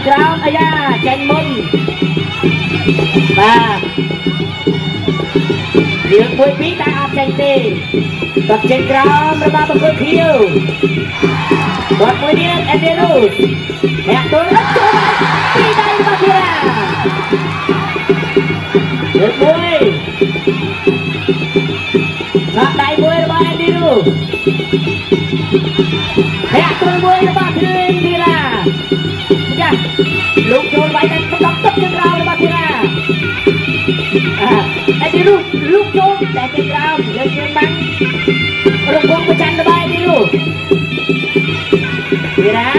ក្រោមអាយ៉ាចាញ់មុនបាទយើងមួយពីរតែអត់ចាញ់ទេគាត់ចេញក្រោមរបស់បង្គោលខៀវគាត់មួយទៀតអេដេរូអ្នកទល់ចូលពីដៃរបស់ធីរ៉ាលើកមួយដាក់ដៃមួយរបស់អេដេរូអ្នកទល់មួយរបស់ធីរ៉ាយ៉ាលោកចូលវាយតែផ្ដប់ទឹកជើងក្រោមរបស់ធីរ៉ាអេដេរូលោកចូលតែជើងក្រោមលើកជើងបាំងរង្វង់ប្រចាំរបស់អេដេរូធីរ៉ា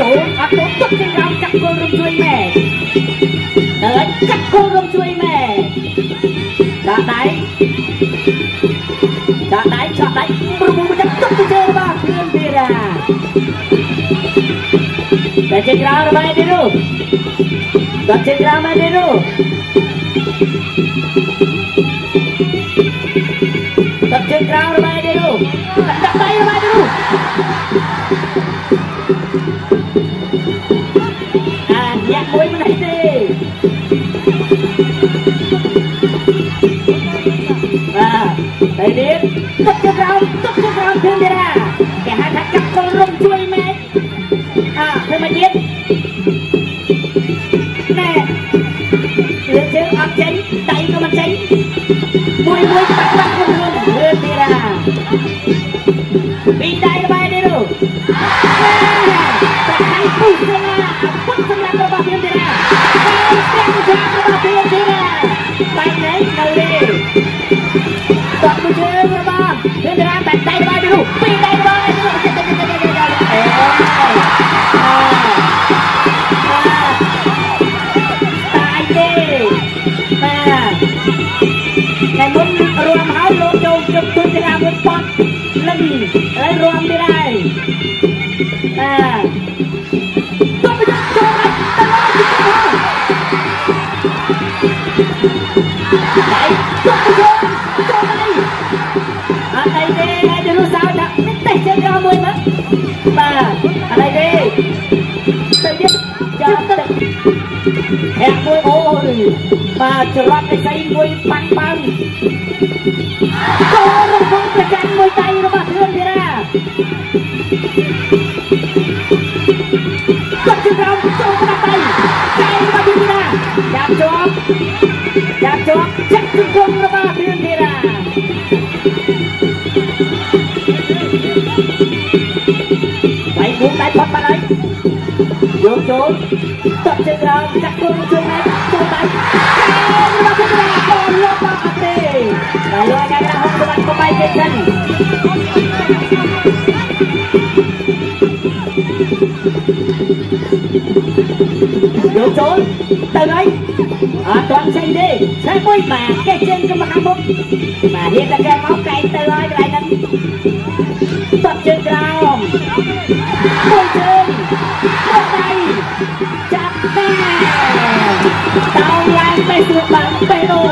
ចូលអត់ចូលទឹកជើងក្រោមចាក់គល់រំជួយម៉ែហើយចាក់គល់រំជួយម៉ែដាក់ដៃឆក់ដៃប្រមូលប្រចាំទឹកជើងរបស់ធីរ៉ាតែជើងក្រោមរបស់អេដេរូគាត់ជើងក្រោមអេដេរូគាត់ជើងក្រោមរបស់អេដេរូដាក់ដៃរបស់អេដេរូអ្នកមួយមិនអីទេតែនេះទឹកជើងក្រោមធីរ៉ាគេហៅថាចាក់គល់រំជួយម៉ែធ្វើមកទៀតណែលើជើងអត់ចេញដៃក៏មិនចេញមួយបាក់ខ្លួនរឿងធីរ៉ាពីដៃរបស់នេះនោះតែខាងពុះធីរ៉ាពុះសម្រាប់របស់ធីរ៉ាតែស្ទែងរបស់ធីរ៉ាបែកនេះនៅនេះគាត់មួយជើងរបស់ធីរ៉ាតែដៃរបស់នេះនោះពីដៃរបស់នេះនោះតែមុនរួមហើយលោកចូលជប់ទុនទីអាមុនប៉ត់លឹងហើយរួមទៀតហើយទៅទៅចូលដៃចូលដៃអត់អីទេហើយទៅរស់សោដាក់នេះទេជើងក្រោមមួយមើលបាទអត់អីទេទៅទៀតចាប់ទៅហាក់មួយអូយបាទច្រត់ឯស្អីមួយប៉ាំងប៉ាំងចូលរំភងប្រចាំមួយដៃរបស់ខ្លួនធីរ៉ាគាត់ជិះក្រោមចូលដាក់ដៃរបស់ធីរ៉ាចាប់ជាប់ចាក់ជង្គង់របស់ខ្លួនធីរ៉ាដៃមុខដៃផុតបាត់ហើយយកចូលទឹកជើងក្រោមចាក់គល់ជួយណែចូលដៃរបស់ធីរ៉ាបោះលោកដល់អត់ទេដល់លោកអាការហុកបាត់ទៅបាយគេសិនយកចូលទៅហើយអត់ទាន់ចេញទេឆែកមួយបាទកេះជើងទៅមកខាងមុខបាទហ៊ានតែកែមកកែទៅហើយកន្លែងហ្នឹងទឹកជើងក្រោមមួយជើងមួយដៃចាប់តែដោនឡើងទៅស្រួលបានទៅនោះ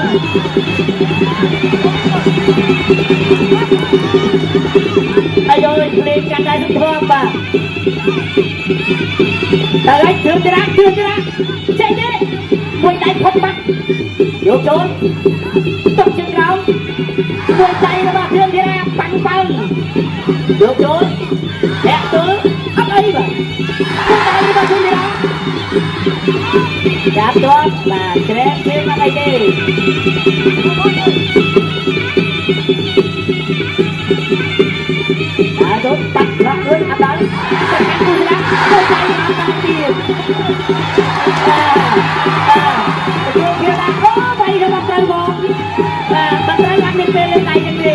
អាយយភ្លេងកាន់ដៃទៅធំបាទតែឲ្យជើងទីរ៉ាចេញទេមួយដៃផុតបាត់យកចូលទុកជើងក្រោមមួយដៃរបស់ខ្លួនទីរ៉ាប៉ាំងយកចូលធាក់ទល់អត់អីបាទមួយដៃរបស់ខ្លួនទីរ៉ាចាប់ជាប់បាទជ្រែកជើងអត់អីទេទៅបាត់ខ្លះវិញអត់ដល់តែខាងគូណាទៅដៃអត់ដល់ទៀតចូលគ្នាដាក់អូដៃរបស់ត្រូវបងបាត់ត្រូវអត់មានពេលលេងដៃទេ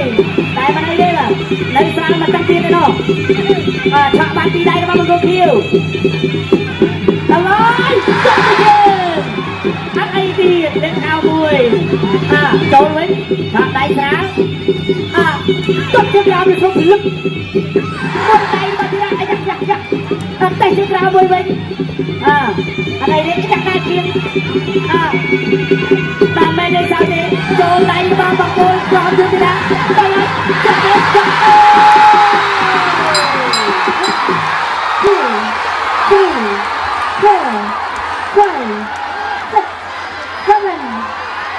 តែមិនអីទេបាទនៅស្រាលមកតាំងទៀតទេនោះឆក់បាត់ពីដៃរបស់មង្គលខៀវដល់ហើយចុះទៅយើងអត់អីទៀតលេងខោមួយចូលវិញឆក់ដៃស្រាលទុកជើងក្រោមទៅលឹកមួយដៃរបស់ទីរ៉ាអាយ៉ាតែជើងក្រោមមួយវិញអត់អីទេចាក់តែជាងតាមមែនទេចៅទេចូលដៃរបស់បង្គោលក្រោមទីរ៉ាដល់ហើយចាក់ Hãy subscribe cho kênh Ghiền Mì Gõ để không bỏ lỡ គូ Hãy subscribe cho kênh Ghiền Mì Gõ để không bỏ lỡ គូ Hãy subscribe cho kênh Ghiền Mì Gõ để không bỏ lỡ គូ Hãy subscribe cho kênh Ghiền Mì Gõ để không bỏ lỡ គូ 5, 6,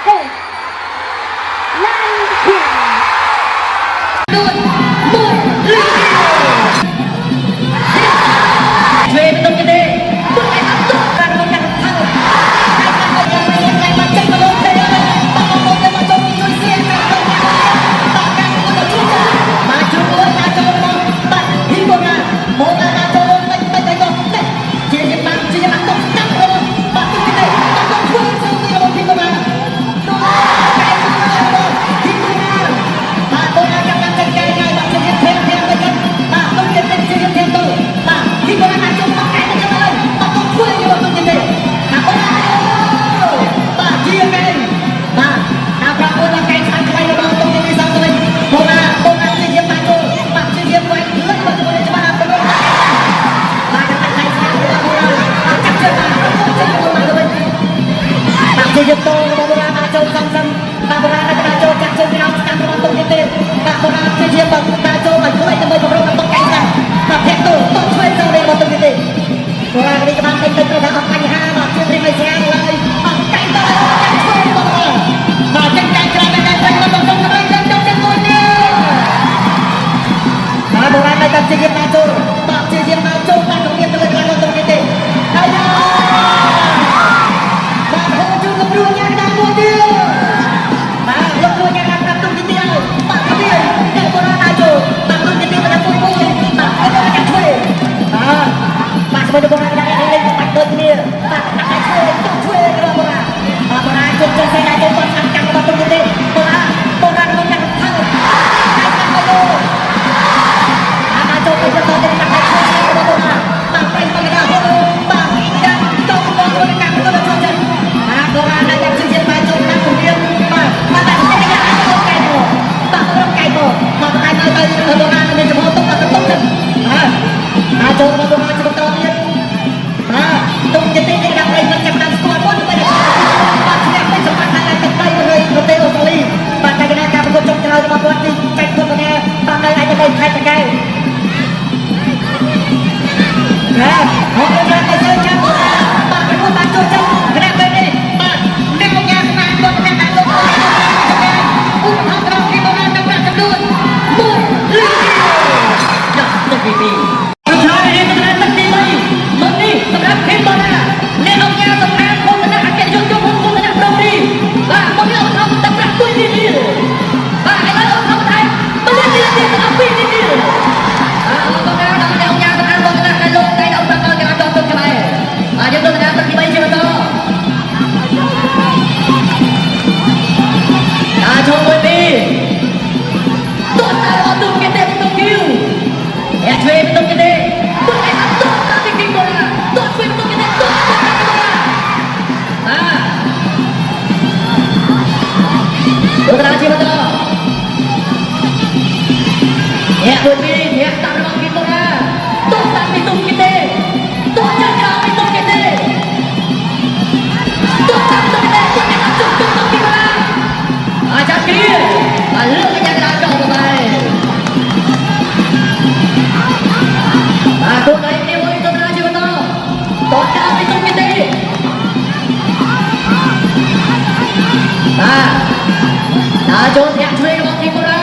7, 8, 9, 10. Luôn, một, lên. Thuê bên đông cái đê, bước lại áp dụng ra đông nhà thăng. Hai thằng ở nhà mày ngày mà chạy vào đông thế ơi. Bà con một mà trông chui xe cả đông nhà mày. Bà càng có được chui ra, mà chưa có nhà cho nó. Bạn hi cô nhà, một là nhà cho nó bánh bánh con. Chia bằng đông cắt rồi. Bạn cứ cái này, bạn không thuê sao đi đâu hi cô nhà. Đó, cái đó, hi cô nhà. Bà cô nhà chẳng làm cái này, bạn chưa biết thêm với cái. Bà không biết thêm chưa biết thêm đâu. Bà hi cô nhà trông tóc cái này cho lên. Bà không thuê như bọn tôi như thế. Bà chia cái. Bà, nào bà cô nhà cái sang quay cho bọn tôi như thế sao rồi. Cô nhà chia diêm bà cô. Bà chia diêm của anh lẫn vào cho bà làm cho nó. Bà chẳng phải này sang của bà cô nhà. Bà chắc chưa bà, không chơi của bà rồi. Bà chia diêm tôi của bà cô nhà bà trông xong xong. Bà cô nhà bà trông chắc chưa cái nào sang cho bọn tôi như thế. Bà cô nhà chia diêm bà trông bà cứ vậy cho bà cô nhà cái sang. Bà thét tôi thuê sao đây bọn tôi như thế. Cô nhà cái đi cho bạn tình tình tôi đã học anh ha. Bà chưa đi mày sang lại. Bà cạnh tôi là thuê bà cô nhà. Bà chân cạnh ra bên đây quanh bà không có đây chân trong chân tôi nha. Bà cô nhà này tập chia diêm bà trông. Bà chia diêm bà trông bà không biết tôi là bọn tôi như thế. Đây nha. Bà hỗ trợ ngập rùa nhà đang mua tiêu. Bà ngập rùa nhà đang nằm tung tiêu. Bà có tiền để cô ra đại chỗ. Bà tung tiêu là tôi mua. Bà có tiền là cả thuê. Bà sẽ bây giờ cô ra đang lên bạch đôi kia. Bà đang đại thuê cái bà ra. Bà ra chung chân xe đại chung con thằng căng bà tung tiêu. Cô ra nó đang thăng. Hai thằng bây giờ. Bà cho tôi cho tôi đang đại thuê cái bà ra. Bà quay bà ra hô. Bà đang trong con tôi đang căng tôi là chung chân. Cô ra đang đang sử dụng bà chung đang cùng điên. Bà đang cái nhà đang có cây bò. Bà có đông cây bò. Bà có cây cây cô ra nên cho tôi là tốt chân. Bà cho cô ra cho tôi biết. Tung cái tên này đang lên nó chặt đang squat bốn bây giờ. Bà chỉ đang bên trong mặt này cái tay người nó tên là Sally. Bà cái này cả một trong trời bà quát đi chạy tôi cái này. Bà cái này đây hai cái. Họ có ra cái chơi nha. Bà cái con bà chơi chân. Cái này bên đây. Bà đeo nhà cái này con cái này luôn. Họ có cái con này đang đặt luôn. Một ly. Đó, tôi đi. Tôi nói đi tôi nói tất đi đi. Mình đi, tôi đã thêm bà ra. Nên ông nhà tôi ăn con tôi đã ăn cái chung không con tôi đã đâu đi. Bà con cái ông tập đặt tôi đi đi. Bà hãy nói ông thay. Tôi đi tôi đã phi đi đi. Con cái ông nhà tôi ăn con tôi đã cái luôn đây ông ta con cái cho tôi cái này. Chúng tôi đã tất đi bay chưa to. Cho tôi đi. Tôi ta vào tung cái tên tôi kêu. Em thuê bên tung cái tên. Tôi phải ăn tốt ta thì kinh tôi là. Tôi thuê bên tung cái tên tốt ta thì kinh tôi là. Tôi ta chưa bao giờ. Em tôi đi. Em ta nó kinh tôi là. Tôi ta bên tung cái tên. Tôi chân cao bên tung cái tên. Tôi ta bên tung cái tên. Tôi phải ăn chung tung tôi là. Chắc kia. Lựa cái nhà ra cho tôi này. Cô này em ơi tôi ra chưa đâu. Tôi cao bên tung cái tên. Đã cho nhạc thuê bọn đi cô ra.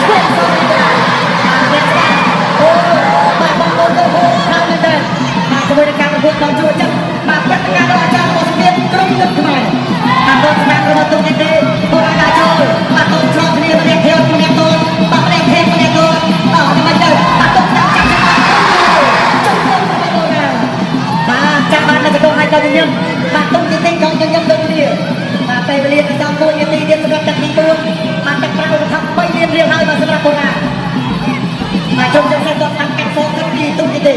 ช่วยโซนกันเรียกกันโอ้มาบอลโดนโดนโหดทางนั้นเลยมาขบวนการพูดตอนช่วยจังมาพัฒนาโดยอาจารย์โมสเบียนกรุ๊ปยุทธมามาโดนสนามกระตุ้นเด็กๆโบราณราชโจมาต้นชอบเรียนเรียนเที่ยวเรียนต้นมาเรียนเทพเรียนต้นต่อที่มันเดินมาต้นจับจับจับจับมาจับมันจะโดนให้ตัวยังมาต้นจริงๆของยังโดนเดียวมาไปเรียนจำตัวยังตีเรียนสำหรับจับตีตัวมาจับเราทำไม่เรียนเรียนให้มาสำหรับโบราณมาชมจังเลยต้องทำแข่งโซ่ทั้งดีตุ้งดีดี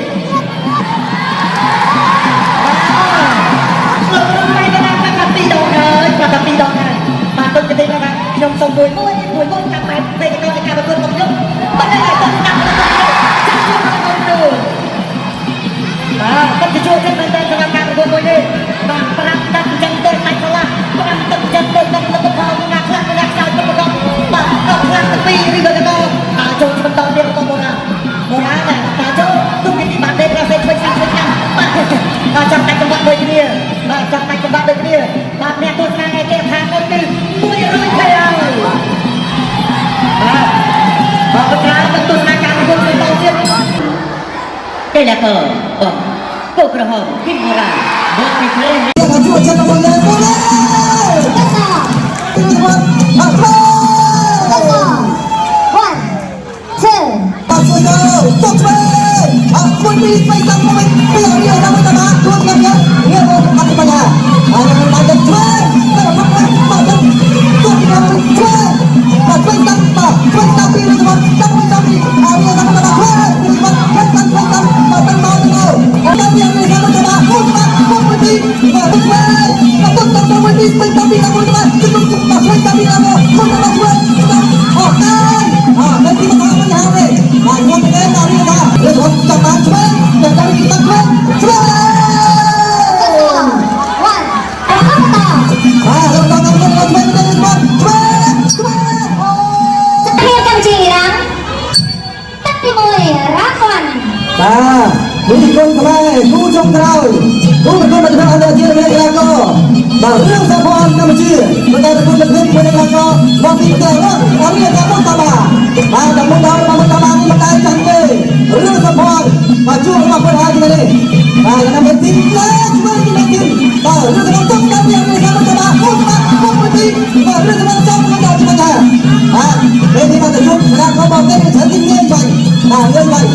เราทำไมกันนะกับปีดองเลยกับปีดองเลยมาตุ้งดีดีนะครับยมส่งบุญบุญทำไปเตะกันในการประกวดของยมไม่ได้ต้องทำจับยมมาดูต้องจะช่วยกันเป็นสำหรับการประกวดมวยนี้มาปรับดันจังเดินไปข้างล่างปรับดันจังเดินไปแล้วก็พอมีงานครั้งมีงานสาวก็ประกอบมาเอาครั้งปีรีบกันต่อโจทย์มันต่อเดียวต้องโบราณโบราณนะตาโจตุ้งดีบาดเด็กเราเซ็ตช่วยกันมาจับแต่จังหวะโดยนี้มาจับแต่จังหวะโดยนี้มาเนี่ยตัวทางไอ้เก็บทางคนตีตัวยังไม่เคยเอาพอประกาศเป็นตัวทางการประกวดต่อเดียวđây là cờ cờ cờ hồng kim bồ đà một cái thế yang maju macam mana boleh Aku pilih paisang pemain Biar dia dapat tanah Dua tiga dia Dia mau mati banyak Ada yang banyak cuy Kalau makan Makan Dua tiga puluh cuy Paisang Pak Paisang pilih teman Tapi Dia dapat tanah cuy Paisang Makan mau tengok Tapi yang ini dapat tanah Utama Pemudi Baru cuy Kaput tak pemudi Paisang pilih teman Cukup Paisang pilih teman Utama cuy Oh kan Nanti kita akan hari Yang kita dari dah Lepas jangan cuy Yang dari kita cuy Cuy Lepas jangan cuy Teriakan cirang Tapi mulai rakon Ini pun kemai Hujung terau Hujung macam ada dia dengan elako Baru sahabat nama dia Betul pun lebih dengan elako Waktu kita Kami yang kamu tambah Kamu tahu kamu tambah Ini makai canggih Baru sahabat Maju rumah pun hari ini Yang nama tinggal Cuma ini mungkin Baru sahabat Kami yang kamu tambah Kau pergi Baru sahabat Kamu tahu cuma saya Ini mata jom Nak kau bawa Ini cantik ni Baik Ini baik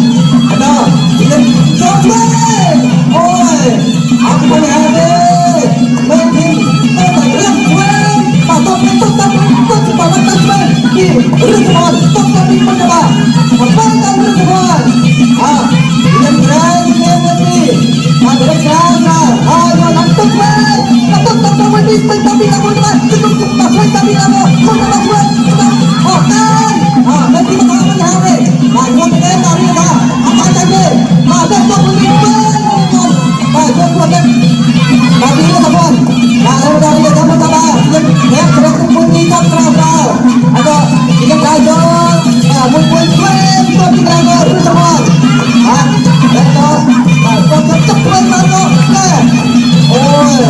Ada Ini Coba Oi Aku punya hari Mungkin Kita lihat cuy Patut Patut Patut Patut Patut Ini Rizwan Tok kami mencoba Membantu Rizwan Yang keren Yang ngerti Ada keren Ayo Nantuk cuy Patut Patut Patut Tapi kamu teman Cukup Patut Tapi kamu Kau teman cuy Oh kan Nanti kita punya hari Yang keren dari kita Apa saja Ada Tok kami Jom keluarkan Bagi kita kawan Kalau dari kamu tambah Yang sedang bunyi tak terang Ada Yang raja Mungkin kuen Kau tinggal Itu semua Itu Kau kecek kuen Marco Oh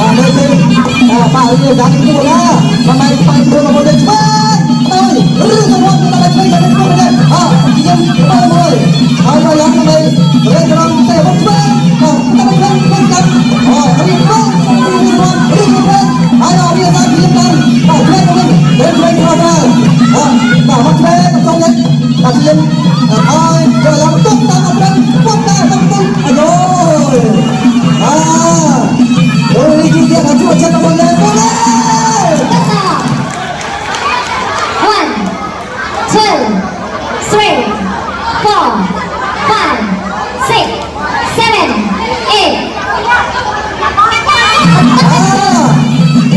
Mungkin Pak ini dari itu lah Pemain paling dulu Kemudian cepat Tahu Itu semua Kita baca dari itu Kemudian Yang kepala mulai Ada yang mulai Mereka orang Tepuk cepat Kita baca Oh ini pun Ayo dia tak diamkan Pak Juan mungkin Juan keluar Pak Juan Tolong ni Pak Juan Ay Jalan tuk tak Juan Tuk tak tuk Aduh Ini dia maju macam mana boleh One, two, three, four, five, six, seven, eight.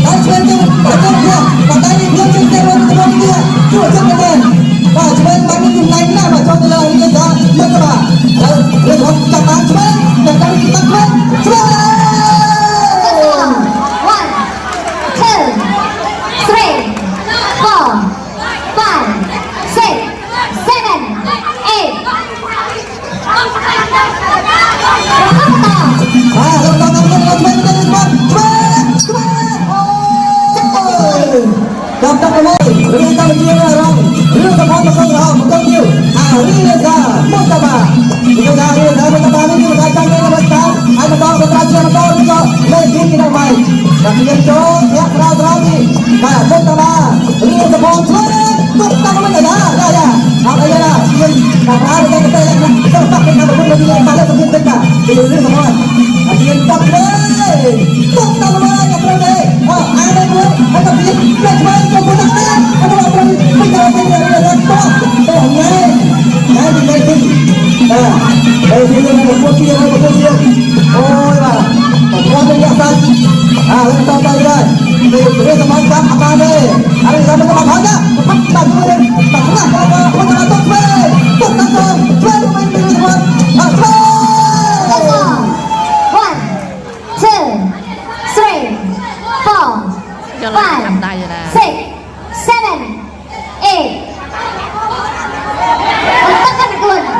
Pak Juan tu Macam dia Pakai ni belum cinta Belum dia Cuma jangan Pak Juan bagi tu lain lah Macam tu lah Ini dah Macam apa Lepas Pak Juan Dan kami kita Juan Juan One, two, three, four, five, six, Reza Mustafa Reza Mustafa ini berkaitan dengan besar ada dong berkaitan motor juga lagi kita main tapi yang jauh ya keras ni nah Mustafa Reza Mustafa Mustafa mana ya apa ya lah yang ada kita yang sempat kita berburu di pada sebelum kita ini semua akhirnya tak boleh Mustafa mana boleh ada pun ada pun kecuali kau nak ada apa Dari sini berputih, oh ya, pokoknya biasa. Lepas tadi, ini semacam apa ni? Hari ini sama apa? Tak boleh, tak pernah apa. Kita nak main dulu semua. Let's go. 1, 2, 3, 4, 5, 6, 7, 8. Tekan ikut.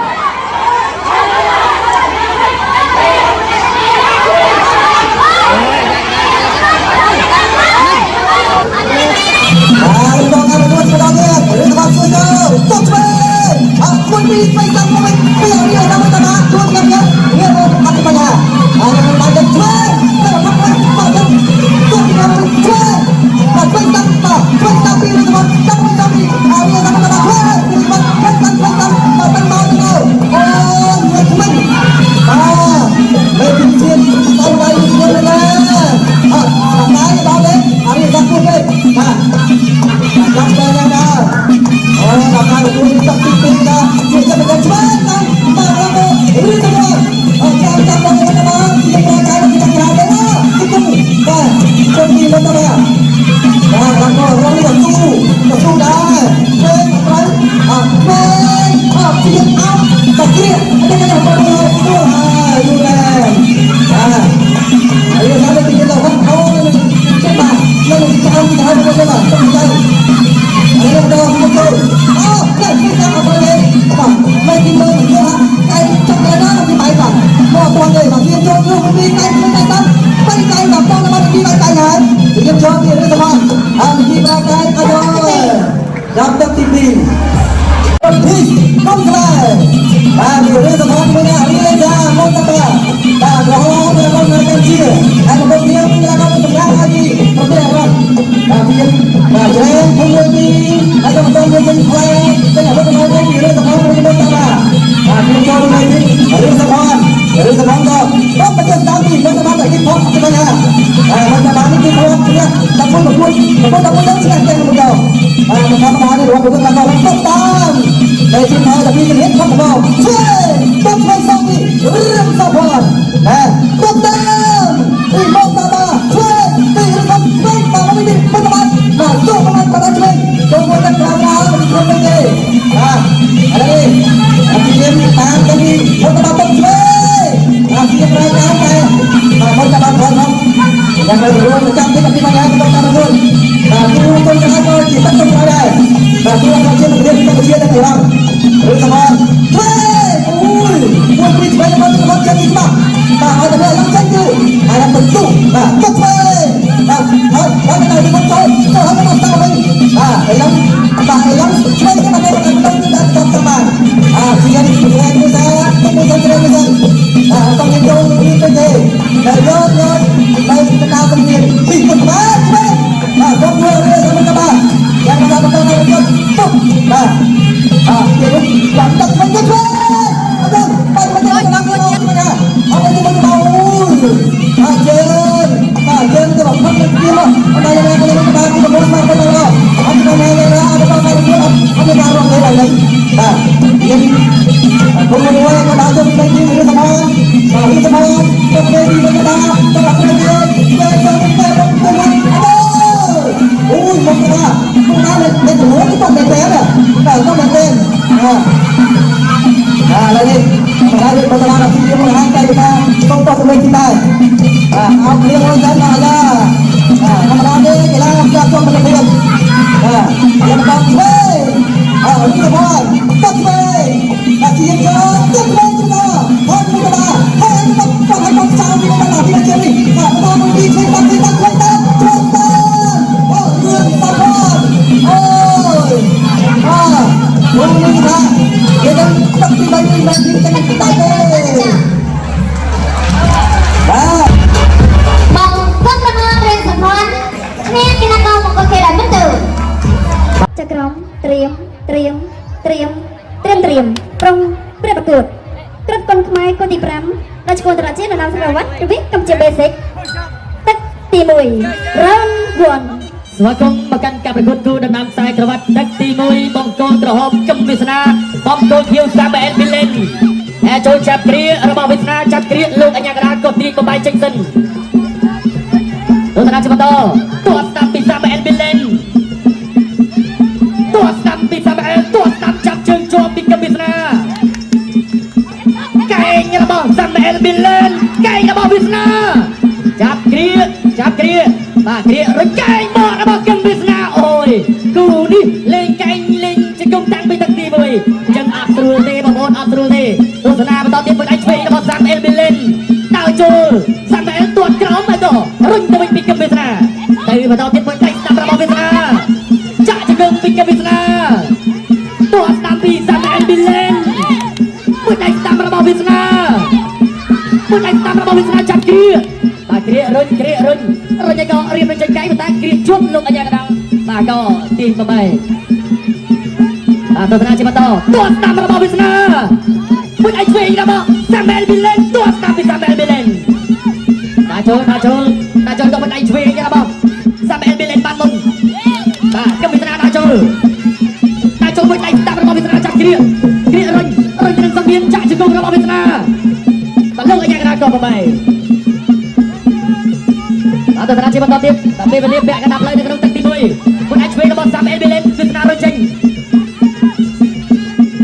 Dapat TV Politis Kongress Hari semua punya Reza Mustafa dan Rohong dan Kongress Kecil dan kemudian menjelaskan tentang lagi perjalanan kemudian Jen Pungguti ada betul-betul kuat dan ada betul-betul Reza semua punya Mustafa kemudian Hari semua kau pedas kami Mustafa lagi pop sebenarnya Mustafa ini kita lihat dapur yang sihat kemudian bersama ada dua puluh orang total dari sini tapi ini hit satu ball top five satu rem sabon total lima tambah tiga tambah ini berteman masuk pemain pada cuy kemudian kelapa berikut lagi ada ni akhirnya tahan lagi berteman top cuy akhirnya mereka berteman berteman yang kedua mencapai tapi banyak berteman tapi untuk kenapa kita berada tapi yang macam kemudian kita berjaya dan hilang terus sama buat beri banyak banyak macam kita ada yang candu ada bentuk kepai ada di kontrol ada masalah ini hilang cuma kita pakai bentuk dan teman sehingga itu saya kemudian atau yang jauh lebih tinggi dan baik kita kemudian ikut baik Tunggu dia sama-sama yang mendapatkan rekod tuh jadi lantak menjadi aduh baik-baik semuanya apa itu mau ajen itu apa dia ada yang kita boleh makan ada apa-apa ada taruh lagi jadi kemudian yang ada di sini semua di kita lên thủ cái con đèn té này phải con đèn lên đây đi đây đi bây giờ là khi chúng hai tay chúng ta không có sự mình này áo kia ngồi dẫn lại ra làm ra đi cái là làm cho con mình lên làm tập thuê đi được không tập thuê là chỉ cho tập thuê chúng ta thôi chúng ta thôi chúng ta còn hai con sao chúng ta làm gì đi chúng ta muốn đi chơi tập thuê Boleh kita kita tak kita ini nanti kita Ah, បងពុតប្រមរៀនសំខាន់គ្នាគណៈកម្មមកគេដែរមិនទៅចក្រមត្រៀមប្រុងព្រះប្រកួតត្រិតគុណខ្មែរកូនទី5ដល់ឈ្មោះតារាជានៅនាមសរវត្តរវិកម្ពុជា Basic ទឹកទី1 Round 1 ស្វាគមន៍មកកាន់ការប្រកួតគូដំណាំខ្សែក្រវ៉ាត់ទឹកទី1បងកូនក្រហមគឹមវាសនាបងកូនខៀវសាមអែលប៊ីលេនហើយចូលចាប់គ្រារបស់វាសនាចាប់គ្រាលោកអញ្ញាកដាក៏ទីបំបាយចេញសិនទស្សនាជាបន្តទស្សតាមពីសាមអែលប៊ីលេនទស្សតាមពីសាមអែលទស្សតាមចាប់ជើងជាប់ពីគឹមវាសនាកែងរបស់សាមអែលប៊ីលេនកែងរបស់វាសនាចាប់គ្រាបាទគ្រារកែងមករបស់គឹមវាសនាអូយគូនេះលេងកែងលេងជង្គង់តាំងពីទឹកទី1អញ្ចឹងអត់ស្រួលទេបងប្អូនអត់ស្រួលទេទស្សនាបន្តទៀតមួយដៃឆ្វេងរបស់សាមអែលប៊ីលេនដើរចូលសាមអែលទាត់ក្រោមមកទៅរុញទៅវិញពីគឹមវាសនាទៅបន្តទៀតមួយដៃស្ដាប់របស់វាសនាចាក់ជង្គង់ពីគឹមវាសនាទាត់ស្ដាប់ពីសាមអែលប៊ីលេនមួយដៃស្ដាប់របស់វាសនាចាប់គ្រាបាទគ្រារុញឲ្យក៏រៀបនឹងចេញកែងតែគ្រាជប់លោកអញ្ញាកដាំបាទក៏ទី8បាទទស្សនាជាបន្តទាត់តាមរបស់វាសនាមួយដៃឆ្វេងរបស់សាមអែលប៊ីលេនទាត់តាមពីសាមអែលប៊ីលេនដាក់ចូលក៏មួយដៃឆ្វេងរបស់សាមអែលប៊ីលេនបានមុនបាទគឹមវាសនាដាក់ចូលមួយដៃតាមរបស់វាសនាចាប់គ្រារុញនឹងសង្វៀនចាក់ជង្គង់របស់វាសនាបាទលោកអញ្ញាកដាំក៏8ទស្សនាជាបន្តទៀតដល់ពេលវេលាពាក់កណ្ដាប់លើនៅក្នុងទឹកទី1មួយអាចឆ្វេងរបស់សាមអែលប៊ីលេនវាសនារុញចេញ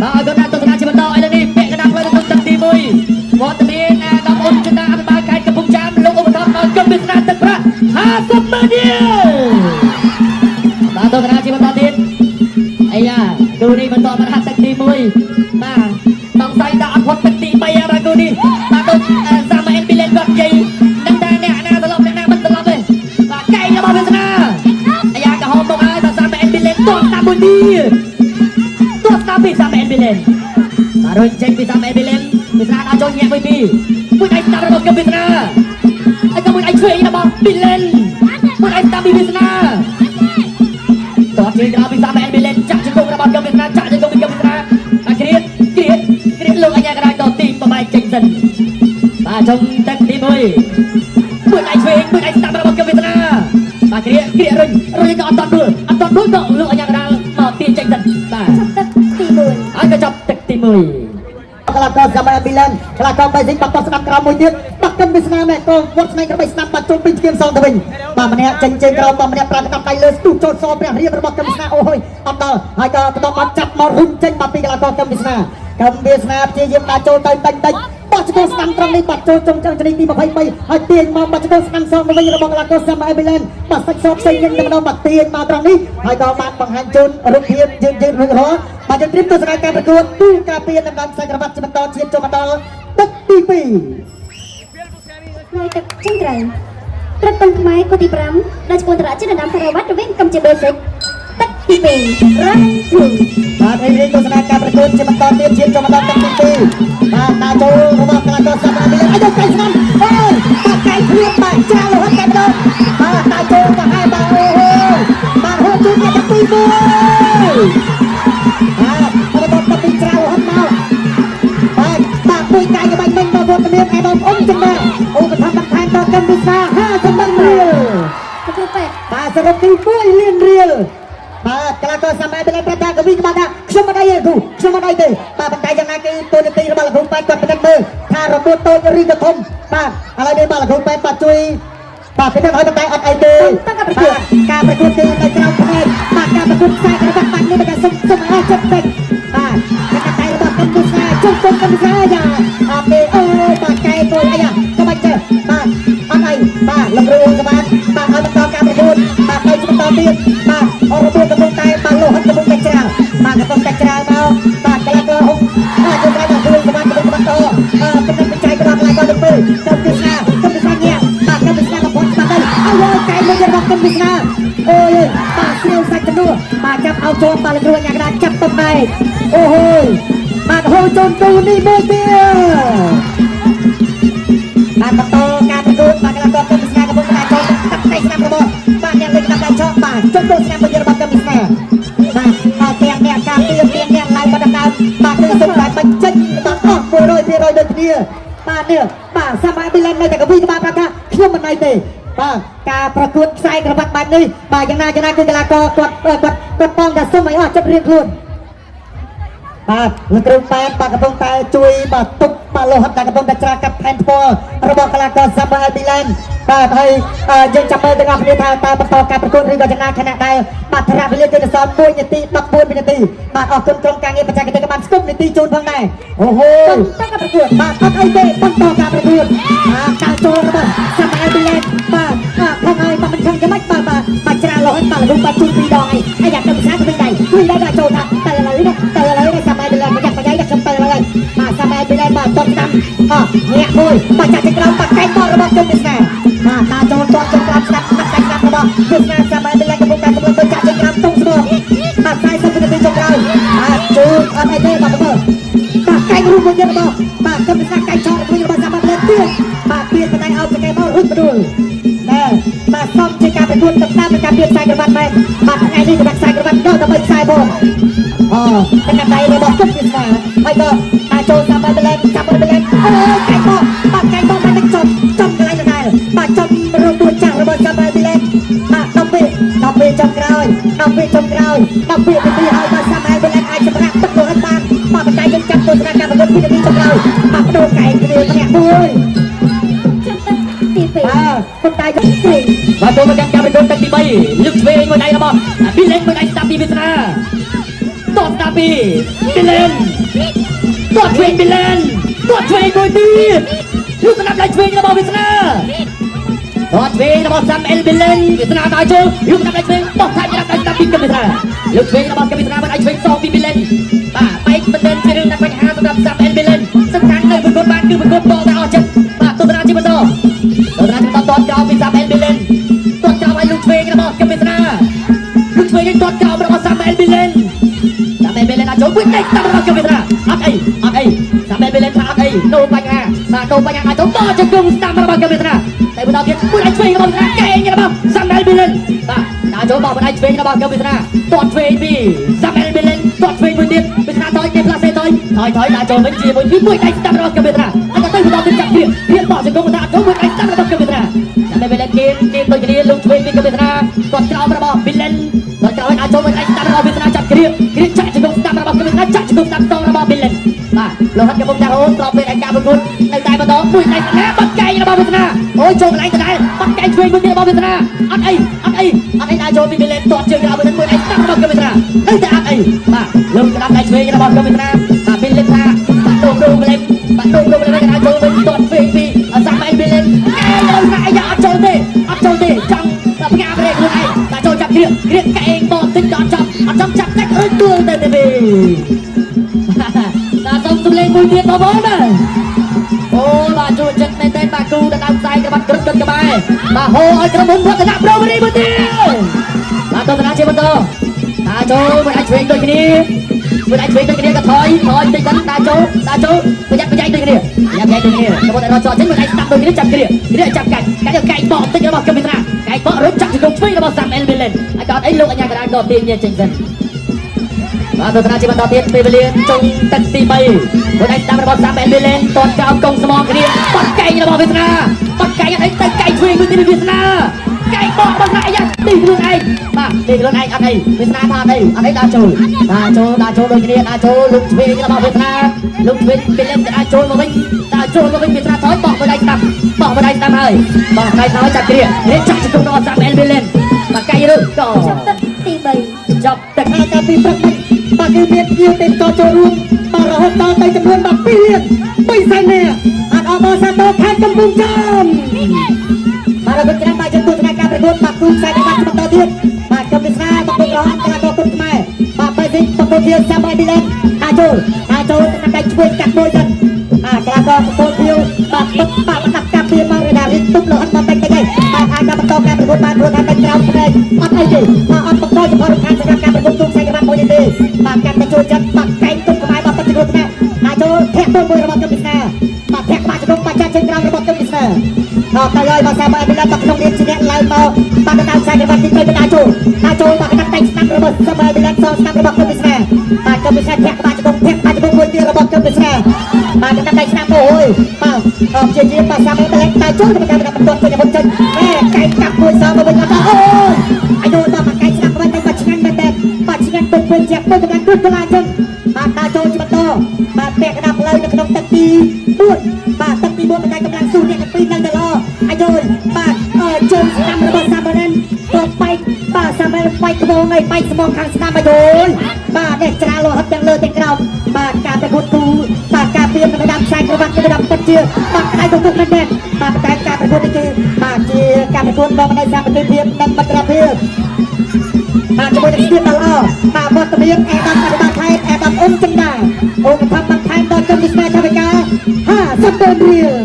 បាទក៏ទស្សនាជាបន្តឥឡូវនេះពាក់កណ្ដាប់លើនៅក្នុងទឹកទី1វត្តមានដល់អូនចន្ទអភិបាលខេត្តកំពង់ចាមលោកឧបត្ថម្ភដល់គឹមវាសនាទឹកប្រាក់50ម៉ឺនរៀលបាទទស្សនាជាបន្តទៀតអាយ៉ាគូនេះបន្តមកហាត់ទឹកទី1បាទសង្ស័យដល់អត់ផុតទឹកទី3បាទគូនេះបាទទៅសាមអែលប៊ីលេនគាត់និយាយនឹងតែអ្នកណាត្រឡប់អ្នកណាមិនត្រឡប់ទេបាទកែងរបស់វាសនាអាយ៉ាក៏ហមមកហើយបាទសាមអែលប៊ីលេនទាត់តាមមួយទៀតទាត់តាមពីសាមអែលប៊ីលេនបាទរុញចេញពីសាមអែលប៊ីលេនវាសនាដល់ចូលញាក់មួយពីមួយដៃតាមរបស់គឹមវាសនាហើយក៏មួយដៃឆ្វេងរបស់ប៊ីលេនមួយដៃតាមពីវាសនាទាត់ជើងដល់ពីសាមអែលប៊ីលេនចាក់ជង្គង់របស់គឹមវាសនាចាក់ជង្គង់ពីគឹមវាសនាបាទគ្រាលោកអញ្ញាកដាក៏ទីបំបាយចេញសិនបាទចុងទឹកទី1មួយដៃឆ្វេងមួយដៃស្ដាប់របស់គឹមវាសនាបាទគ្រារុញក៏អត់តដួលក៏លោកអញ្ញាកដាមកទីចេញសិនបាទចាប់ទឹកទី1ហើយក៏ចាប់ទឹកទី1 kalau kau sama bilan kalau kau basic bapak sedap keramមួយទៀតបាត់គឹមវាសនានេះក៏វត្តស្នែងក្របីស្ដាប់បាត់ជុំពីឈាមសងទៅវិញបាទម្នាក់ចេញក្រោមបាទម្នាក់ប្រើកាប់ដៃលើស្ទុះចូលសព្រះរៀបរបស់គឹមវាសនាអូយអត់ដល់ហើយក៏បន្តមកចាប់មករុញចេញបាទពីកីឡាករគឹមវាសនាព្យាយាមដាក់ចូលទៅតិចបោះជង្គង់ស្ដាំត្រង់នេះបាត់ចូលចុងចន្ទទី23ហើយទាញមកបាត់ជង្គង់ស្ដាំសងទៅវិញរបស់កីឡាករសាមអែលប៊ីលេនបាត់សាច់សផ្សេងយ៉ាងតែម្ដងបាត់ទាញមកត្រង់នេះហើយក៏បានបង្ហាញជូនរូបភាពយើងរួចរាល់បាទយើងត្រៀមទស្សនាការប្រកួតទូការពារដំណាំខ្សែក្រវ៉ាត់ជាបន្តជាតិចូលមកដល់ទឹកទី2ហើយទឹកចុងក្រោយត្រិតគុណខ្មែរកូនទី5ដល់ឈ្មោះតារាជានៅនាមសរវត្តរវិកម្ពុជា Basic ទឹកទី2 Round 2បាទរៀបទស្សនាការប្រកួតជាបន្តទៀតជាតិចូលមកដល់ទឹកទី2បាទដាក់ចូលរបស់កីឡាករសាមអែលប៊ីលេនអាយកកែស្នាមអូយបាត់កែព្រៀបបាទច្រើនរហូតតែម្ដងបាទដាក់ចូលទៅហើយបាទអូបាទហូបជួយអ្នកទឹកទី1បាទបន្តទឹកទីច្រើនរហូតមកបាទមួយកាយក្បាច់មិញមកវត្តមានឯបងប្អូនចំណែកឧបត្ថម្ភបន្ថែមដល់គឹមវាសនា50ម៉ឺនរៀលបាទសរុបទី1លានរៀលបាទកីឡាករសាមអែលប៊ីលេនប្រតាកវីក្បាត់ថាខ្ញុំមិនអីទេខ្ញុំមិនអីទេបាទប៉ុន្តែយ៉ាងណាគឺទូនាទីរបស់លោកគ្រូប៉ែតគាត់ពិនិត្យមើលថារបួសតូចឬក៏ធំបាទឥឡូវនេះបាទលោកគ្រូប៉ែតបាទជួយបាទពិនិត្យឲ្យតែអត់អីទេបាទការប្រកួតគឺនៅក្រៅផ្នែកបាទការប្រកួតខ្សែក្រវ៉ាត់បាច់នេះតែសុំឲ្យចិត្តពេកបាទតែរបស់គឹមវាសនាជុំគឹមវាសនាយ៉ាអត់ទេអូបាទកែគួយអីយ៉ាក្បាច់ចេះបាទអត់អីបាទលោកគ្រូក្បាត់បាទឲ្យបន្តការប្រកួតបាទទៅបន្តទៀតបាទអរគុណកំពុងតែបាទលោហិតកំពុងតែច្រើនបាទកំពុងតែច្រើនមកបាទកីឡាករហុកបាទជួយតែជួយក្បាត់កំពុងបន្តពិនិត្យបច្ច័យរបស់កីឡាករទាំងពីរទៅវាសនាញ៉ាំបាទគឹមវាសនាកំពុងស្ដាប់ទៅអូយកែមួយរបស់គឹមវាសនាអូយបាទស្រៀវសាច់ជំនួសបាទចាប់អោបចូលបាទលោកគ្រូអញ្ញាកដាចាប់តំណែង អូហូយបាទហូចូនទូនេះមួយទៀតបាទបន្តការប្រកួតបាទកីឡាករកឹមស្នាកំពុងតែចូលទឹកតែស្នាមរបស់បាទអ្នកលេងតាមដៃឆោបាទចុះចូលស្នាមរបស់របស់កឹមស្នាបាទបាទទាំងអ្នកការពារទាំងអ្នកឡើងបណ្ដាលបាទគឺសុំតែបញ្ចេញបាទអស់ 100% ដូចគ្នាបាទនេះបាទសាមាប៊ីឡែននៅតែកវីក្បាលប្រាប់ថាខ្ញុំមិនណៃទេបាទការប្រកួតខ្សែក្រវ៉ាត់បែបនេះបាទយ៉ាងណាគឺកីឡាករគាត់ប៉ងតែសុំឲ្យអស់ចិត្តរៀងខ្លួនបាទលោកគ្រូប៉ែតបាទកំពុងតែជួយបាទទុកបាទលោហិតដែលកំពុងតែច្រាកាត់ផែនផ្ទាល់របស់កីឡាករសាមាប៊ីឡែនបាទហើយយើងចាំមើលទាំងអស់គ្នាថាតើបន្តការប្រកួតឬក៏យ៉ាងណាខណៈដែលបាទធរៈវេលាទៅដល់1នាទី14វិនាទីបាទអរគុណក្រុមការងារបច្ចេកទេសក៏បានស្គប់នាទីជូនផងដែរអូហូបន្តការប្រកួតបាទអត់អីទេបន្តការប្រកួតបាទការចូលរបស់សាមាប៊ីឡែនបាទផងហើយបាទមិនខឹងយ៉ាងម៉េចបាទច្រាលោហិតបាទលោកបាទជូន2ដងហើយយ៉ាងទៅផ្សារទៅវិញដែរដាក់ចូលថាតែឥឡូវនេះសាមាប៊ីឡែនមកយ៉ាខ្ញុំទៅហើយបាទសាមាប៊ីឡែនបាទតបតាមញាក់មួយបាទចាក់ទៅក្រោមបាត់កែងបោះរបស់ខ្ញុំនេះណាបាទតាចូលតបចុងក្រោមស្ដាប់បាត់កែងស្ដាប់របស់ខ្ញុំណាសាមាប៊ីឡែនកំពុងតែសម្លឹងទៅចាក់ទៅក្រោមទុំស្មោះបាទ40វិនាទីចុងក្រោយបាទជួនអត់អីទេបាទមើលបាទកែងរូបមួយទៀតរបស់បាទខ្ញុំនេះណាកែងឆោតមួយរបស់សាមាប៊ីឡែនទៀតបាទពៀនបដៃអោបទៅកែងមករុញបដួលបាទសំជាការប្រកួតតាមការពៀនខ្សែក្រវ៉ាត់មែនបាទថ្ងៃនេះក៏ខ្សែក្រវ៉ាត់យកដើម្បីខ្សែបងតែកណ្ដៃរបស់ខ្ញុំនេះណាហើយក៏តាចូលសាមាប៊ីឡែនចាប់ប៊ីឡែនអូកែងបោះបាទកែងបោះតែចំកន្លែងដដែលបាទចំរំដួលចាស់របស់សាមាប៊ីឡែនបាទ10ពេលចុងក្រោយ10ពេលនាទីហើយបាទសាមាប៊ីឡែនអាចសម្រាប់ទឹកលោហិតបានបាទបច្ច័យយើងចាប់ទស្សនាការប្រកួត2នាទីចុងក្រោយបាទបដូរកែងគ្នាម្នាក់មួយទី2បាទតែយកទីបាទចូលមកកាន់ការប្រកួតទឹកទី3លើកឆ្វេងមួយដៃរបស់ប៊ីឡែនមួយដៃស្ដាប់ពីវាសនាតតស្ដាប់ពីប៊ីឡែនតតឆ្វេងប៊ីឡែនតតឆ្វេងមួយទៀតលោកស្ដាប់ដៃឆ្វេងរបស់វាសនាតតឆ្វេងរបស់សាំអែលប៊ីឡែនវាសនាតើចូលលោកស្ដាប់ដៃឆ្វេងបោះថាច់ដាក់ដៃស្ដាប់ពីកឹមវាសនាលោកឆ្វេងរបស់កឹមវាសនាបានដៃឆ្វេងសងពីប៊ីឡែនបាទបែកមិនមែនជារឿងបញ្ហាសម្រាប់សាំអែលប៊ីឡែនសំខាន់នៅប្រកួតបានគឺប្រកួតបោះតែអស់ចិត្តបាទទស្សនាជាបន្តតតចោលពីសាំអែលប៊ីឡែនតតចោលឲ្យលោកឆ្វេងរបស់កឹមវាសនាលោកឆ្វេងតតចោលរបស់សាំអែលប៊ីឡែនសាំអែលប៊ីឡែនអាចចូលវិញតែស្ដាប់របស់កឹមវាសនាអត់អីសាំអែលប៊ីឡែនថាអត់អីដូរបញ្ហាបាទដូរបញ្ហាអាចចូលបោះជង្គង់ស្ដាប់របស់កឹមវាសនាតែបន្តទៀតមួយដៃឆ្វេងរបស់វាសនាកែងរបស់សាំអែលប៊ីឡែនបាទដាក់ចូលបោះមួយដៃឆ្វេងរបស់កឹមវាសនាតតឆ្វេងពីសាំអែលប៊ីឡែនតតឆ្វេងមួយទៀតវាសនាតយគេផ្លាសេតយដាក់ចូលវិញជាមួយពីមួយដៃស្ដាប់របស់កឹមវាសនាហើយទៅបន្តទៀតចាប់ព្រៀបបោះជង្គង់ដាក់ចូលមួយដៃស្ដាប់របស់កឹមវាសនាតែប៊ីឡែនគេដូចគ្នាលោកឆ្វេងពីកឹមវាសនាគាត់ក្រោមរបស់ប៊ីឡែនគាត់ក្រោមអាចចូលមួយដៃស្ដាប់របស់វាសនាចាប់គ្រៀបចាក់ជង្គង់ស្ដាប់របស់កឹមវាសនាចាក់ជង្គង់ស្ដាប់តរបស់ប៊ីឡែនបាទលោហិតកំពុងតែរហូតស្របពេលឯការប្រកួតនៅតែបន្តមួយដៃស្ដាប់បាត់កែងរបស់វាសនាអូយចូលកន្លែងដដែលបាត់កែងឆ្វេងមួយទៀតរបស់វាសនាអត់អីដាក់ចូលពីប៊ីឡែនទាត់ជើងរបស់វាមួយដៃស្ដាប់របស់កឹមវាសនានៅតែអត់អីបាទលោកស្ដាប់ដៃឆ្វេងរបស់កឹមវាសនាបាទប៊ីឡែនថាដូរម្លេចបាទដូរម្លេចអាចចូលវិញទាត់ឆ្វេងពីសាំអែលប៊ីឡែនដល់ណាយ៉ាអត់ចូលទេចង់ផ្ងាប្រេខ្លួនឯងដាក់ចូលចាប់គ្រៀកកែងបោះតិចដល់ចាប់អត់ចង់ចាប់តែអើយដួលទៅទេដាក់សុំសំលេងមួយទៀតបងប្អូនណាអូបាទជួយចិត្តមែនទេបាទគ្រូដណ្ដើមខ្សែក្បាត់គ្រប់ក្បែរបាទហូឲ្យក្រុមហ៊ុនវឌ្ឍនប្រូវរីមួយទៀតបាទទស្សនាជាបន្តដាក់ចូលមួយអាចឆ្វេងដូចគ្នាក៏ថយតិចទៅដាក់ចូលប្រយ័ត្នដូចគ្នាកំពុងតែរត់ចោលចេញមួយដៃស្ដាប់ដូចគ្នាចាប់គ្រៀកចាប់កែងបោះតិចរបស់កឹមវាសនាកែងបោះរត់ចាក់ជង្គង់ឆ្វេងរបស់សាំអែលប៊ីឡែនហើយក៏អត់អីលោកអញ្ញាកណ្ដាលក៏ទាញចេញសិនបាទទស្សនាជាបន្តទៀតពេលវេលាចុងទឹកទី3មួយដៃស្ដាប់របស់សាំអែលប៊ីឡែនតតចោលកង់ស្មងគ្នាបាត់កែងរបស់វាសនាបាត់កែងអត់អីទៅកែងឆ្វេងមួយទៀតវាសនាកែងបោះរបស់ណាយ៉ាទីខ្លួនឯងបាទទីខ្លួនឯងអត់អីវាសនាថាអត់អីដាក់ចូលដូចគ្នាដាក់ចូលលោកឆ្វេងរបស់វាសនាលោកឆ្វេងប៊ីឡែនដាក់ចូលមកវិញវាសនាថយបោះមួយដៃស្ដាប់ហើយបោះដៃថយចាប់គ្រៀកចាក់ជង្គង់របស់សាំអែលប៊ីឡែនបាទកែងរឹកក៏ទី3ចាប់ទឹក ហើយការពីព្រឹកនេះបាទគឺមានជាទេតចូលរួមបាទរហូតដល់ទៅចំនួន12លាន3សែននាក់អាចអបអសាទរខេត្តកំពង់ចាមបាទលោកច្រើនបាទយើងទស្សនាការប្រកួតបាទទូខ្សែក្បាច់បន្តទៀតបាទកឹមវាសនាបងប្អូនរហ័សកីឡាករគុណខ្មែរបាទបែរនេះបងប្អូនជាសាមអែលប៊ីឡែនអាចចូលតាមដៃឆ្វេងកាត់មួយសិនកីឡាករបងប្អូនជាបាទដាក់ការពីមករដារីទុបលោហិតមកតិចហើយបាទអាចបន្តការប្រកួតបានព្រោះថាតែក្រោមផ្នែកអត់អីទេអត់បន្តចំពោះរំខានសម្រាប់ការប្រកួតទូខ្សែក្បាច់មួយនេះទេបាទកាត់ទៅចូលចិត្តបាត់កែង bốn mươi robot trong Việt mà thẹn ba chục ba trên ground robot trong Việt Nam tay ơi mà sao mà em đang tập trong điện trên lại mà bạn đang sai cái vật đi chơi với đá trâu mà cái tay snap robot sao mà em đang so snap robot trong Việt Nam mà trong Việt Nam thẹn ba chục một tia robot trong Việt Nam mà cái tay snap ôi mà chia mà sao mà em đang tay trâu thì mình đang tuột cho một chân cái cặp môi sao mà mình đang ôi anh ơi mà cái snap mình đang bật ngang bên chẹp bên đang cướp cái chân mà ta trâu chỉ bắt to mà bẹt cái đạp lên nó không tận đi buồn mà tận đi buồn mà cáiกำลังสู้เนี่ยกับปีนนั่งตลอดไอ้โดยมาจนสนามระเบิดซาบานันตัวไปมาซาบานันไปขโมยไงไปสมองทางสนามมาโดยมาเด็กชนะโลหับยังเลยเด็กเรามาการไปพูดคูมาการเปลี่ยนระดับชายกระบังระดับปัจเจียมาใครตรงนั้นแน่มาการไปพูดในเกมมาเจียการไปพูดบอลมาได้ซาบานันเพียบดันบัตรเพียบมาจะไปเสียตลอดมาบอลตะเบียงแอบบังปฏิบัติไทยแอบบังองค์จันดาองค์ทำบังไทยตอนจำดิสแมนทำไปกา50 เดือนเรียล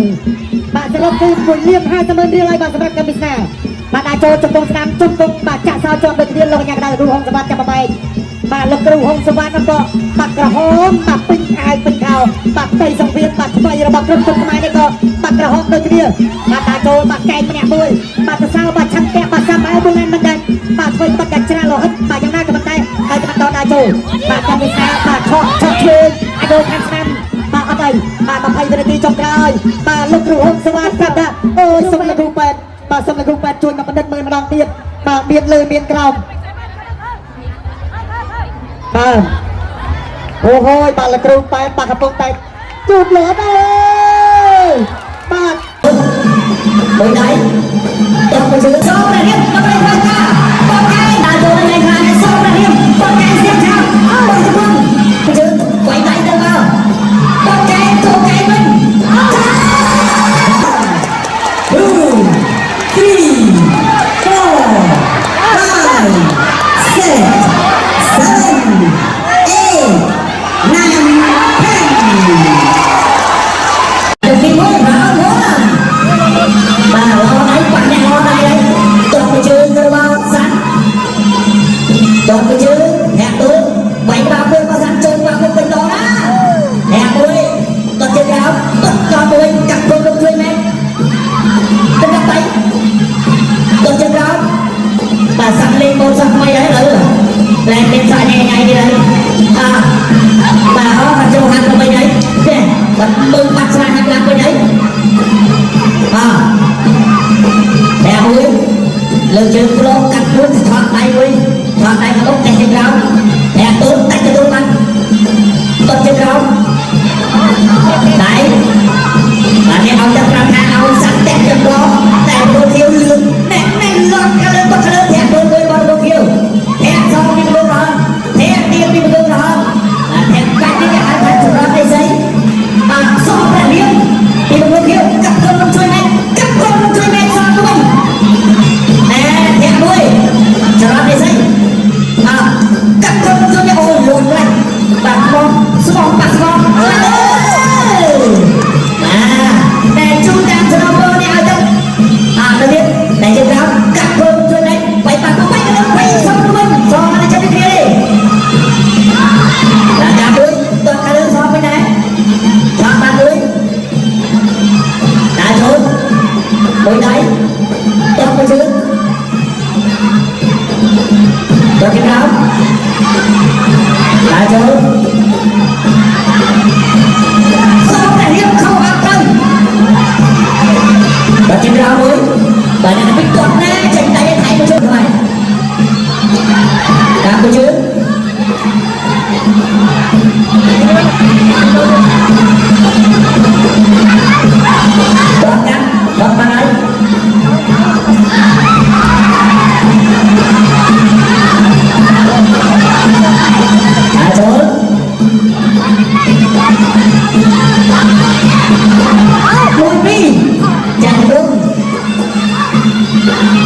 บาดจะลบคืนบุญเลี่ยม50 เดือนเรียลไรบาดสำหรับกัมพูชาบาดอาโจจุดตรงสนามจุดตรงบาดจะซาจอมเดือนเรียลลงอย่างใดรูห้องสวัสดิ์จะมาใหม่บาดลบกระห้องสวัสดิ์นั่นก็บาดกระห้องบาดปิ้งอายปิ้งข่าวบาดไตสังเวียนบาดทำไมระบบกระตุ้นทำไมนี่ก็บาดกระห้องเดือนเรียลบาดอาโจบาดแกงมันแหนบุยบาดตะซาบาดชังแกะบาดซาบาบุญแลนมันดันบาดไฟบาดกัดชนะโลหิตบาดยังหน้ากับมันได้ใครจะมาตอนอาโจบาดกัมพูชาบาดช็อตเชนอาโจแทนสนามมาอะไรมาภัยวินาทีจบเลยมาลูกครูห้องสวัสดิ์ครับนะโอ้ยสมัยครูแปดมาสมัยครูแปดชวนมาบันทึกมือมาลองเตียนมาเบียดเลยเบียดกราวมาโอ้โหมาลูกครูแปดมากระปุกแตกจุดเหลือเลยมาไปไหนต้องไปซื้อโซ่ระเบียบต้องไปทางข้าต้องไปตาโจรในทางโซ่ระเบียบต้องไปเสียงเช้าไปทุกคนไปซื้อไปไหนเดินมาต้องใจถูกใจมัน 2, 3, 4, 5, 6, 7, 8, 9, 10. Đừng đi muốn vào muốn mà lo đấy bạn này lo đây đấy tôi phải chơi cơ bao sẵn tôi phải chơi hẹn tôi bảy ba mươi bao sẵn chơi vào một bên đó hẹn tôi tôi chơi nào tôi cho tôi cặp tôi không chơi mẹ tôi cặp tay tôi chơi nào bà sẵn lên một sẵn mày đấy rồi lên lên xa nhẹ nhàng đi đấy bà họ mà chơi hàng của mình đấy bật mừng bắt ra hàng làm bên đấy nè ui lần trước lô cắt cuốn thì thoát tay ui thoát tay mà bốc tay trên rau nè tốn tay cho tôi ăn tốn trên rau đấy là nè ông chắc rằng là ông sẵn đẹp chân đóแต่โดนเที่ยวลืมแน่แน่นอนกันเลยก็เลยแทงโดนเลยบอลโดนเที่ยวแทงซองนี่มันโดนร้อนแทงเตียงนี่มันโดนร้อนแทงกันนี่จะหาทางจุดร้อนได้สิซองแบบนี้นี่มันโดนเที่ยวกับคนมันช่วยแม่กับคนมันช่วยแม่ซองด้วยแน่แทงด้วยจุดร้อนได้สิกับคนมันช่วยแม่โอ้ยหลุดเลยปากมองสมองปากสมองđể chúng ta sẽ đâu có đi ai đâu tôi biết để chúng ta cắt cơm cho đấy quay bàn quay cái đó quay xong của mình cho nó cho cái kia đi là cả đuôi tôi cả đuôi so với này cho ba đuôi đã trốn đuôi đấy tôi có chứ tôi cái đó đã trốn xong là hiếp không áp tâm và trên rau mới và này là cái con nè chân tay thay một chút thôi cảm ơn chứ con nhá con bạn ấy Hãy subscribe cho kênh Ghiền Mì Gõ để không bỏ lỡ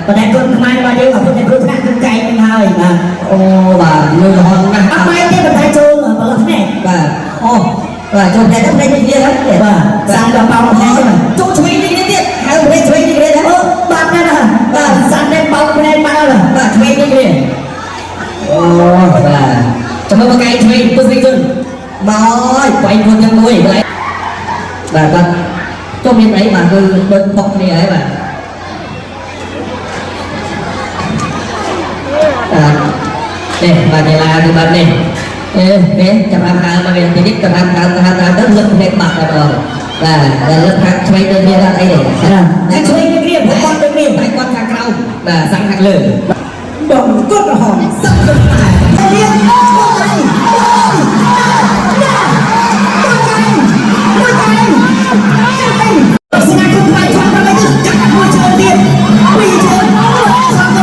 ប៉ុន្តែគុណខ្មែររបស់យើងក៏ពុទ្ធតែគ្រូថ្នាក់គឺកែងនឹងហើយបាទ អូបាទលើរហងណា អត់បែរទេប៉ុន្តែចូលប្រឡោះនេះ បាទអូបាទចូលតែផ្នែកនេះទៀតហើយ បាទសាំដល់ប៉ោផ្នែកហ្នឹង ចូលឆ្វេងនេះទៀតហៅផ្នែកឆ្វេងនេះទៀតណា អូបាត់ណាស់បាទសាំតែប៉ោផ្នែកបាល់ បាទឆ្វេងនេះទៀតអូបាទចាំមកកែឆ្វេងពុទ្ធវិជនមកឲ្យបែកខ្លួនយ៉ាងមួយបាទបាទចូលមានអីបាទគឺដូចផុកគ្នាហើយបាទនេះបាទកីឡាគឺបាទនេះនេះចាំអាហារមកវិញតិចចាំអាហារទៅលឹកភ្នែកបាត់តែបងបាទលឹកខាងឆ្វេងទៅមានអីទេតែឆ្វេងទៅគ្នាបងគាត់ទៅគ្នាតែគាត់ខាងក្រោមបាទសាំងខាងលើបងគាត់រហមសាំងទៅតែលៀងអូយស្នាគុំបាយឆ្លងទៅកាត់មួយជើងទៀតពីរជើងឆ្លងទៅ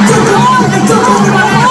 ជើងជើងទៅបាទ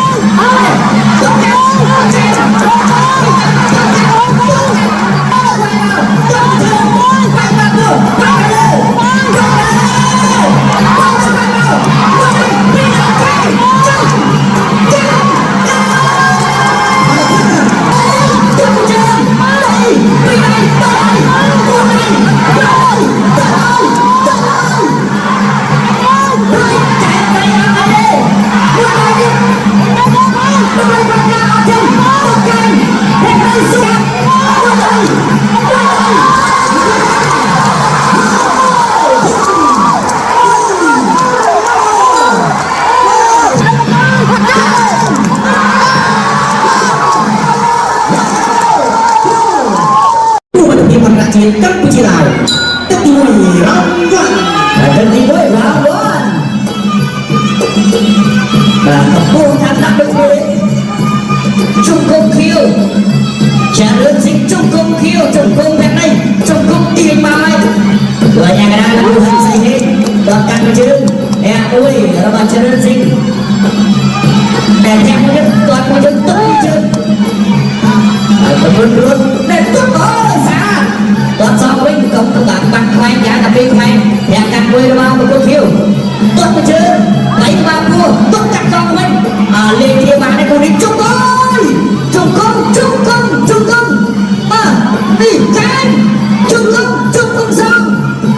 ជាតិកម្ពុជាឡើយទឹកទី1រ៉ាវ1ទឹកទី1រ៉ាវ1បាទកំពុងតាមដាក់ដូចគ្នាជុំគុំខៀវចាលឿនស៊ីជុំគុំខៀវជុំគុំแบบនេះជុំគុំទៀងមកហើយដោយយ៉ាងណាលោកហ៊ុនសែននេះដល់កាត់មួយជើងអ្នកមួយរបស់ចាលឿនស៊ីតែអ្នកមួយគាត់មួយជើងទុកជើងហើយប្រពន្ធរួនតែទុកអើយសាគាត់សងវិញក៏បាក់ខ្លែងយ៉ាងតែពេលខ្លែងអ្នកកាត់មួយរបស់ប្រពន្ធខៀវទុកមួយជើងហើយមកពោះទុកកាត់សងវិញលេងជាបានឯនេះជុំអើយជុំគុំបាទនេះចាញ់ជុំគុំសង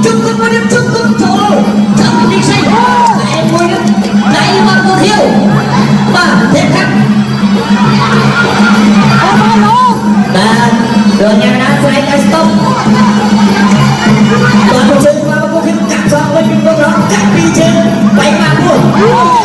ជុំគុំមកនេះជុំគុំចូលចាំនេះស្អីតែមួយនេះដៃមកប្រពន្ធខៀវបាទទេខាត់បាទដល់យ៉ាងណាស្អែកឲ្យស្តុបគាត់ជើងមកប្រពន្ធខៀវកាត់សងវិញពីរងកាត់ពីរជើងបែកមកពោះ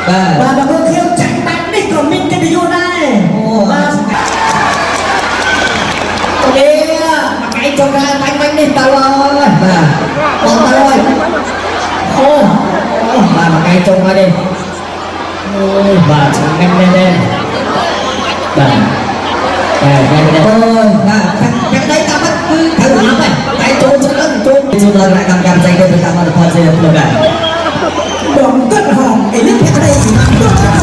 và bà con khiêu chạy bắn đi của mình cái video này đi mà cái cho ra bánh đi tao ơi còn tao ơi ô mà cái trông ra đi ôi bà chẳng em lên đây bà nhanh lên